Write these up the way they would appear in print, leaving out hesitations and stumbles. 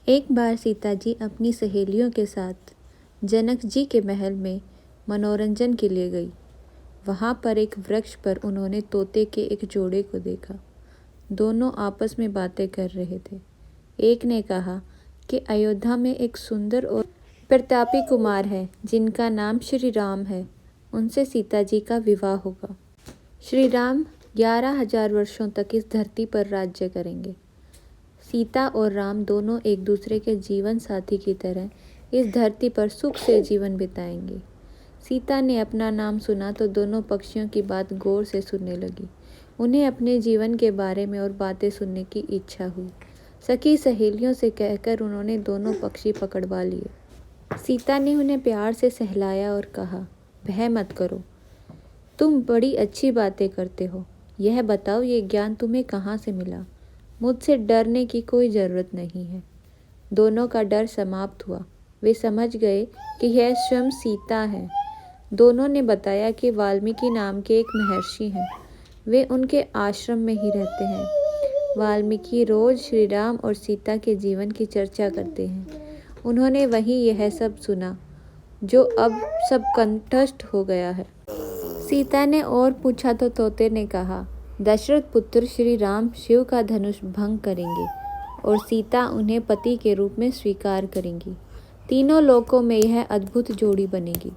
एक बार सीता जी अपनी सहेलियों के साथ जनक जी के महल में मनोरंजन के लिए गई। वहाँ पर एक वृक्ष पर उन्होंने तोते के एक जोड़े को देखा। दोनों आपस में बातें कर रहे थे। एक ने कहा कि अयोध्या में एक सुंदर और प्रतापी कुमार है जिनका नाम श्री राम है। उनसे सीता जी का विवाह होगा। श्री राम 11,000 वर्षों तक इस धरती पर राज्य करेंगे। सीता और राम दोनों एक दूसरे के जीवन साथी की तरह इस धरती पर सुख से जीवन बिताएंगे। सीता ने अपना नाम सुना तो दोनों पक्षियों की बात गौर से सुनने लगी। उन्हें अपने जीवन के बारे में और बातें सुनने की इच्छा हुई। सखी सहेलियों से कहकर उन्होंने दोनों पक्षी पकड़वा लिए। सीता ने उन्हें प्यार से सहलाया और कहा, भय मत करो, तुम बड़ी अच्छी बातें करते हो। यह बताओ, ये ज्ञान तुम्हें कहाँ से मिला? मुझसे डरने की कोई ज़रूरत नहीं है। दोनों का डर समाप्त हुआ। वे समझ गए कि यह स्वयं सीता है। दोनों ने बताया कि वाल्मीकि नाम के एक महर्षि हैं। वे उनके आश्रम में ही रहते हैं। वाल्मीकि रोज श्री राम और सीता के जीवन की चर्चा करते हैं। उन्होंने वहीं यह सब सुना जो अब सब कंठस्थ हो गया है। सीता ने और पूछा तो तोते ने कहा, दशरथ पुत्र श्री राम शिव का धनुष भंग करेंगे और सीता उन्हें पति के रूप में स्वीकार करेंगी। तीनों लोकों में यह अद्भुत जोड़ी बनेगी।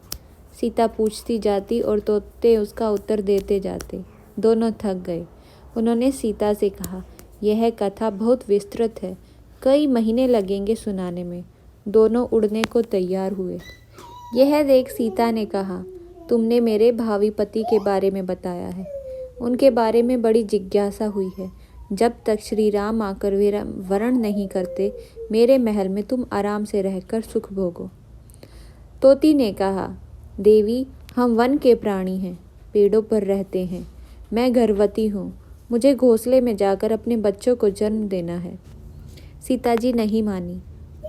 सीता पूछती जाती और तोते उसका उत्तर देते जाते। दोनों थक गए। उन्होंने सीता से कहा, यह कथा बहुत विस्तृत है, कई महीने लगेंगे सुनाने में। दोनों उड़ने को तैयार हुए। यह देख सीता ने कहा, तुमने मेरे भावी पति के बारे में बताया है। उनके बारे में बड़ी जिज्ञासा हुई है। जब तक श्री राम आकर वरण नहीं करते, मेरे महल में तुम आराम से रहकर सुख भोगो। तोती ने कहा, देवी, हम वन के प्राणी हैं, पेड़ों पर रहते हैं। मैं गर्भवती हूँ, मुझे घोंसले में जाकर अपने बच्चों को जन्म देना है। सीता जी नहीं मानी।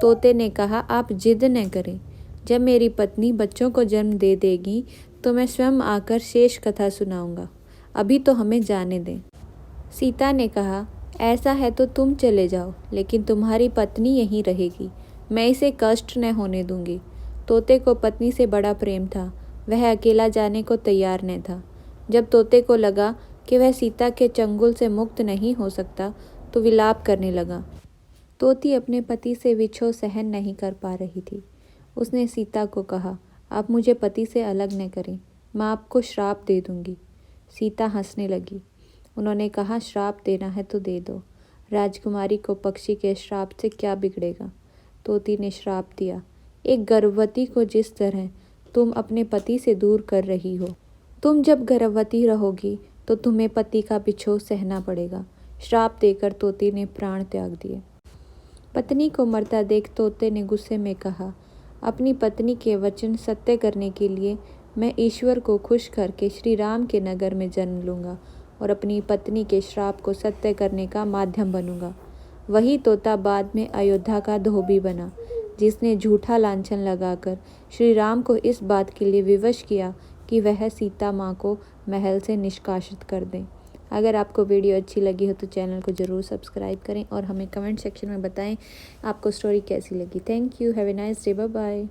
तोते ने कहा, आप जिद न करें। जब मेरी पत्नी बच्चों को जन्म दे देगी तो मैं स्वयं आकर शेष कथा सुनाऊंगा। अभी तो हमें जाने दें। सीता ने कहा, ऐसा है तो तुम चले जाओ, लेकिन तुम्हारी पत्नी यहीं रहेगी। मैं इसे कष्ट न होने दूंगी। तोते को पत्नी से बड़ा प्रेम था। वह अकेला जाने को तैयार न था। जब तोते को लगा कि वह सीता के चंगुल से मुक्त नहीं हो सकता तो विलाप करने लगा। तोती अपने पति से विछोह सहन नहीं कर पा रही थी। उसने सीता को कहा, आप मुझे पति से अलग न करें, मैं आपको श्राप दे दूंगी। सीता हंसने लगी। उन्होंने कहा, श्राप देना है तो दे दो। राजकुमारी को पक्षी के श्राप से क्या बिगड़ेगा? तोती ने श्राप दिया, एक गर्भवती को जिस तरह तुम अपने पति से दूर कर रही हो, तुम जब गर्भवती रहोगी तो तुम्हें पति का बिछोह सहना पड़ेगा। श्राप देकर तोती ने प्राण त्याग दिए। पत्नी को मरता देख तोते ने गुस्से में कहा, अपनी पत्नी के वचन सत्य करने के लिए मैं ईश्वर को खुश करके श्री राम के नगर में जन्म लूँगा और अपनी पत्नी के श्राप को सत्य करने का माध्यम बनूंगा। वही तोता बाद में अयोध्या का धोबी बना, जिसने झूठा लांछन लगाकर श्री राम को इस बात के लिए विवश किया कि वह सीता माँ को महल से निष्कासित कर दें। अगर आपको वीडियो अच्छी लगी हो तो चैनल को ज़रूर सब्सक्राइब करें और हमें कमेंट सेक्शन में बताएं आपको स्टोरी कैसी लगी। Thank you. Have a nice day. Bye bye.